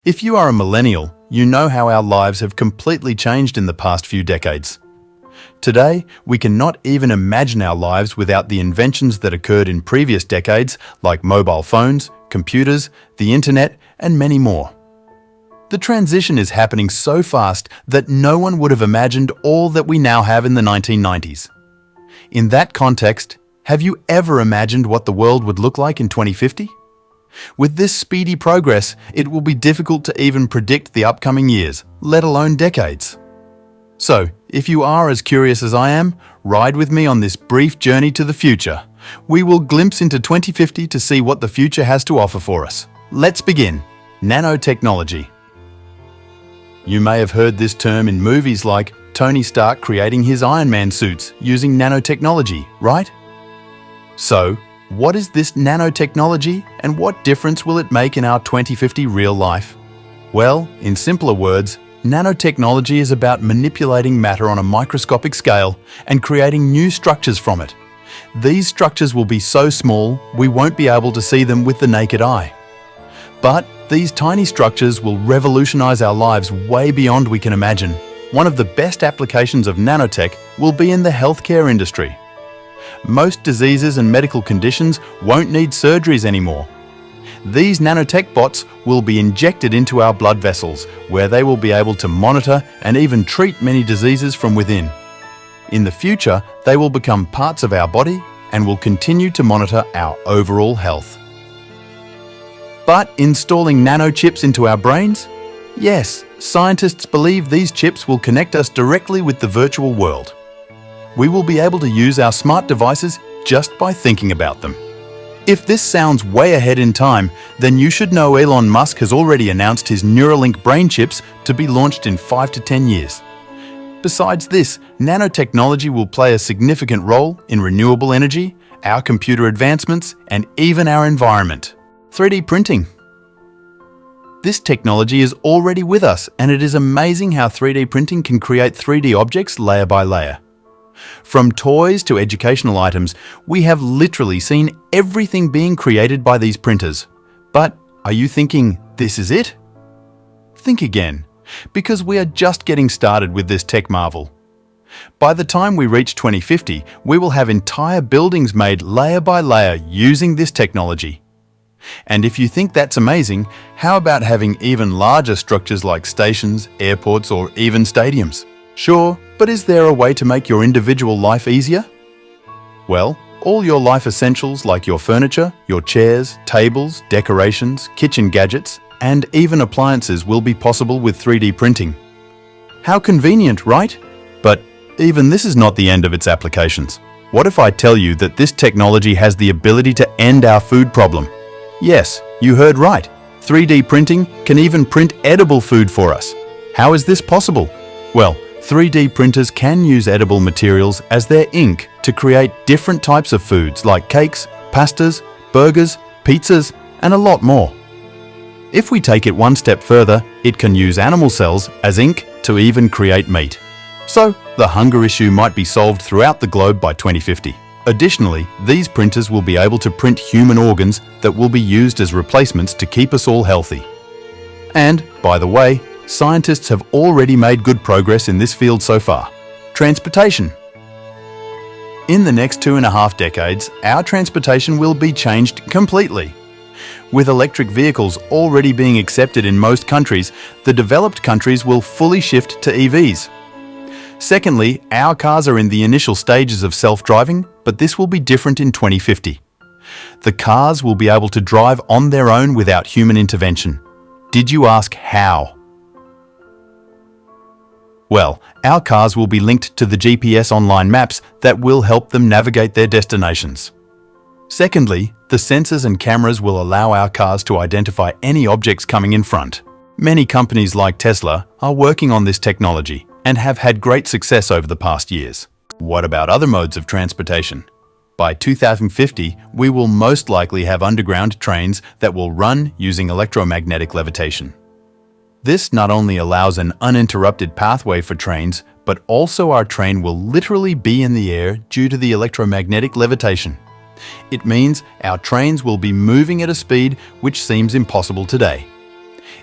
If you are a millennial, you know how our lives have completely changed in the past few decades. Today, we cannot even imagine our lives without the inventions that occurred in previous decades, like mobile phones, computers, the internet, and many more. The transition is happening so fast that no one would have imagined all that we now have in the 1990s. In that context, have you ever imagined what the world would look like in 2050? With this speedy progress, it will be difficult to even predict the upcoming years, let alone decades. So, if you are as curious as I am, ride with me on this brief journey to the future. We will glimpse into 2050 to see what the future has to offer for us. Let's begin. Nanotechnology. You may have heard this term in movies like Tony Stark creating his Iron Man suits using nanotechnology, right? So, what is this nanotechnology and what difference will it make in our 2050 real life? Well, in simpler words, nanotechnology is about manipulating matter on a microscopic scale and creating new structures from it. These structures will be so small we won't be able to see them with the naked eye. But these tiny structures will revolutionize our lives way beyond we can imagine. One of the best applications of nanotech will be in the healthcare industry. Most diseases and medical conditions won't need surgeries anymore. These nanotech bots will be injected into our blood vessels, where they will be able to monitor and even treat many diseases from within. In the future, they will become parts of our body and will continue to monitor our overall health. But installing nanochips into our brains? Yes, scientists believe these chips will connect us directly with the virtual world. We will be able to use our smart devices just by thinking about them. If this sounds way ahead in time, then you should know Elon Musk has already announced his Neuralink brain chips to be launched in 5 to 10 years. Besides this, nanotechnology will play a significant role in renewable energy, our computer advancements, and even our environment. 3D printing. This technology is already with us, and it is amazing how 3D printing can create 3D objects layer by layer. From toys to educational items, we have literally seen everything being created by these printers. But are you thinking, this is it? Think again, because we are just getting started with this tech marvel. By the time we reach 2050, we will have entire buildings made layer by layer using this technology. And if you think that's amazing, how about having even larger structures like stations, airports, or even stadiums? Sure, but is there a way to make your individual life easier? Well, all your life essentials like your furniture, your chairs, tables, decorations, kitchen gadgets, and even appliances will be possible with 3D printing. How convenient, right? But even this is not the end of its applications. What if I tell you that this technology has the ability to end our food problem? Yes, you heard right. 3D printing can even print edible food for us. How is this possible? Well, 3D printers can use edible materials as their ink to create different types of foods like cakes, pastas, burgers, pizzas, and a lot more. If we take it one step further, it can use animal cells as ink to even create meat. So, the hunger issue might be solved throughout the globe by 2050. Additionally, these printers will be able to print human organs that will be used as replacements to keep us all healthy. And, by the way, scientists have already made good progress in this field so far. Transportation. In the next 2.5 decades, our transportation will be changed completely. With electric vehicles already being accepted in most countries, the developed countries will fully shift to EVs. Secondly, our cars are in the initial stages of self-driving, but this will be different in 2050. The cars will be able to drive on their own without human intervention. Did you ask how? Well, our cars will be linked to the GPS online maps that will help them navigate their destinations. Secondly, the sensors and cameras will allow our cars to identify any objects coming in front. Many companies like Tesla are working on this technology and have had great success over the past years. What about other modes of transportation? By 2050, we will most likely have underground trains that will run using electromagnetic levitation. This not only allows an uninterrupted pathway for trains, but also our train will literally be in the air due to the electromagnetic levitation. It means our trains will be moving at a speed which seems impossible today.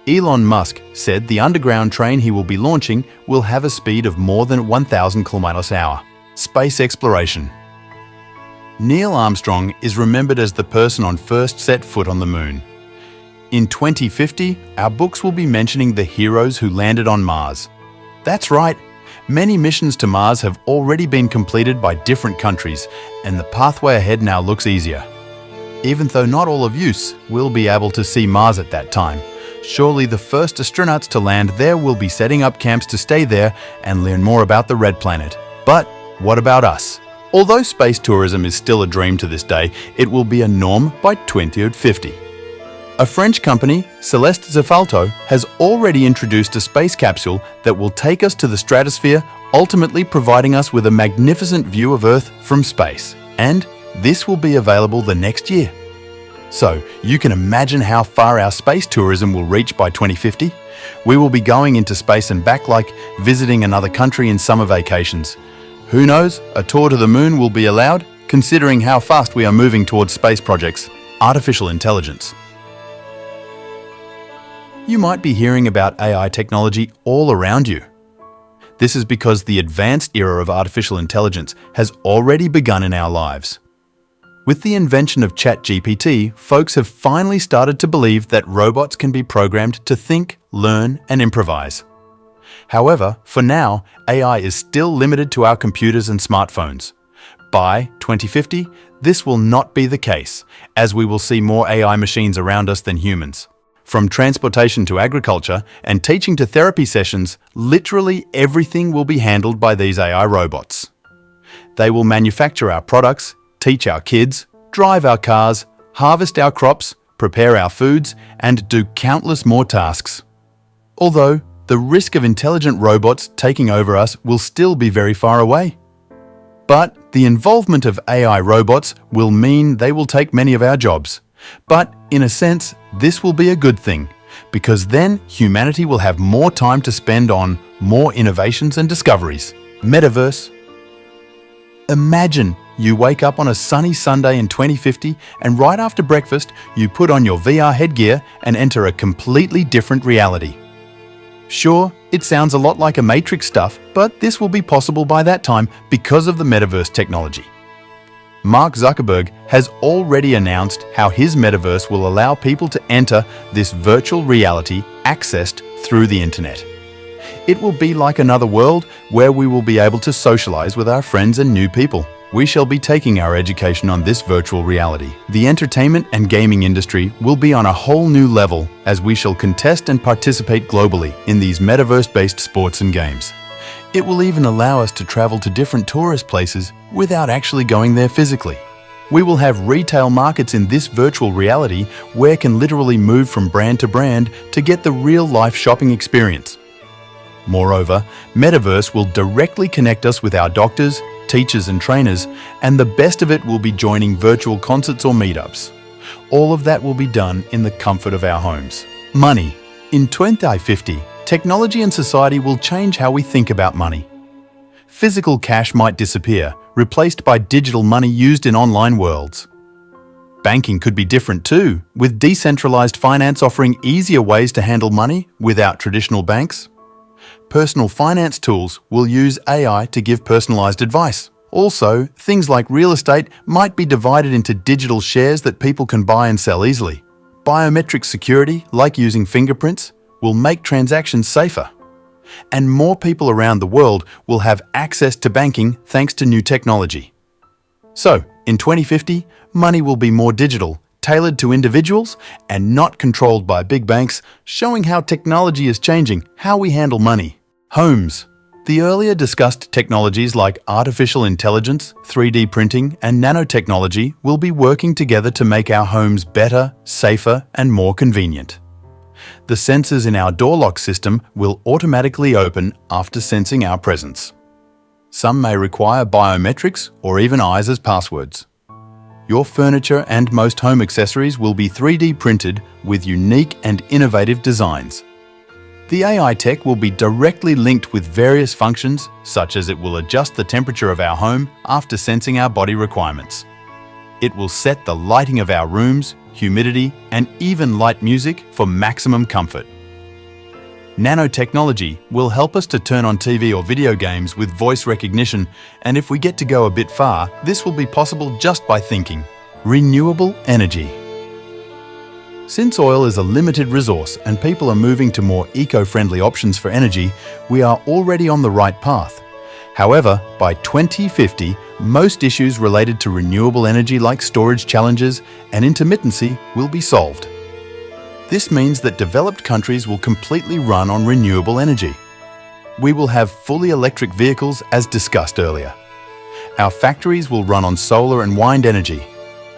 Elon Musk said the underground train he will be launching will have a speed of more than 1,000 km/h. Space exploration. Neil Armstrong is remembered as the person on first set foot on the moon. In 2050, our books will be mentioning the heroes who landed on Mars. That's right, many missions to Mars have already been completed by different countries, and the pathway ahead now looks easier. Even though not all of us will be able to see Mars at that time, surely the first astronauts to land there will be setting up camps to stay there and learn more about the Red Planet. But what about us? Although space tourism is still a dream to this day, it will be a norm by 2050. A French company, Celeste Zafalto, has already introduced a space capsule that will take us to the stratosphere, ultimately providing us with a magnificent view of Earth from space. And this will be available the next year. So, you can imagine how far our space tourism will reach by 2050. We will be going into space and back like visiting another country in summer vacations. Who knows, a tour to the moon will be allowed, considering how fast we are moving towards space projects. Artificial intelligence. You might be hearing about AI technology all around you. This is because the advanced era of artificial intelligence has already begun in our lives. With the invention of ChatGPT, folks have finally started to believe that robots can be programmed to think, learn, and improvise. However, for now, AI is still limited to our computers and smartphones. By 2050, this will not be the case, as we will see more AI machines around us than humans. From transportation to agriculture and teaching to therapy sessions, literally everything will be handled by these AI robots. They will manufacture our products, teach our kids, drive our cars, harvest our crops, prepare our foods, and do countless more tasks. Although, the risk of intelligent robots taking over us will still be very far away. But the involvement of AI robots will mean they will take many of our jobs. But in a sense, this will be a good thing, because then humanity will have more time to spend on more innovations and discoveries. Metaverse. Imagine you wake up on a sunny Sunday in 2050 and right after breakfast, you put on your VR headgear and enter a completely different reality. Sure, it sounds a lot like a Matrix stuff, but this will be possible by that time because of the metaverse technology. Mark Zuckerberg has already announced how his metaverse will allow people to enter this virtual reality accessed through the internet. It will be like another world where we will be able to socialize with our friends and new people. We shall be taking our education on this virtual reality. The entertainment and gaming industry will be on a whole new level as we shall contest and participate globally in these metaverse-based sports and games. It will even allow us to travel to different tourist places without actually going there physically. We will have retail markets in this virtual reality where can literally move from brand to brand to get the real-life shopping experience. Moreover, Metaverse will directly connect us with our doctors, teachers and trainers, and the best of it will be joining virtual concerts or meetups. All of that will be done in the comfort of our homes. Money. In 2050, technology and society will change how we think about money. Physical cash might disappear, replaced by digital money used in online worlds. Banking could be different too, with decentralized finance offering easier ways to handle money without traditional banks. Personal finance tools will use AI to give personalized advice. Also, things like real estate might be divided into digital shares that people can buy and sell easily. Biometric security, like using fingerprints, will make transactions safer. And more people around the world will have access to banking thanks to new technology. So, in 2050, money will be more digital, tailored to individuals, and not controlled by big banks, showing how technology is changing how we handle money. Homes. The earlier discussed technologies like artificial intelligence, 3D printing, and nanotechnology will be working together to make our homes better, safer, and more convenient. The sensors in our door lock system will automatically open after sensing our presence. Some may require biometrics or even eyes as passwords. Your furniture and most home accessories will be 3D printed with unique and innovative designs. The AI tech will be directly linked with various functions, such as it will adjust the temperature of our home after sensing our body requirements. It will set the lighting of our rooms, humidity, and even light music for maximum comfort. Nanotechnology will help us to turn on TV or video games with voice recognition, and if we get to go a bit far, this will be possible just by thinking. Renewable energy. Since oil is a limited resource and people are moving to more eco-friendly options for energy, we are already on the right path. However, by 2050, most issues related to renewable energy like storage challenges and intermittency will be solved. This means that developed countries will completely run on renewable energy. We will have fully electric vehicles as discussed earlier. Our factories will run on solar and wind energy.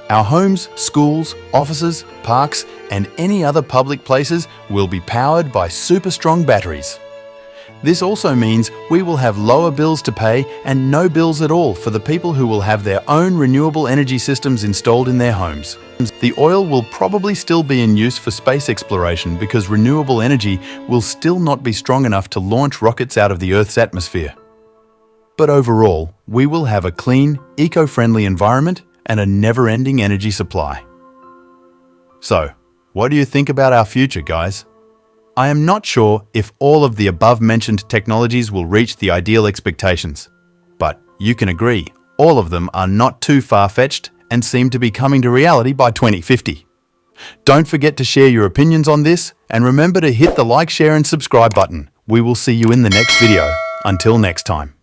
Our homes, schools, offices, parks, and any other public places will be powered by super strong batteries. This also means we will have lower bills to pay and no bills at all for the people who will have their own renewable energy systems installed in their homes. The oil will probably still be in use for space exploration because renewable energy will still not be strong enough to launch rockets out of the Earth's atmosphere. But overall, we will have a clean, eco-friendly environment and a never-ending energy supply. So, what do you think about our future, guys? I am not sure if all of the above-mentioned technologies will reach the ideal expectations, but you can agree all of them are not too far-fetched and seem to be coming to reality by 2050. Don't forget to share your opinions on this, and remember to hit the like, share and subscribe button. We will see you in the next video. Until next time.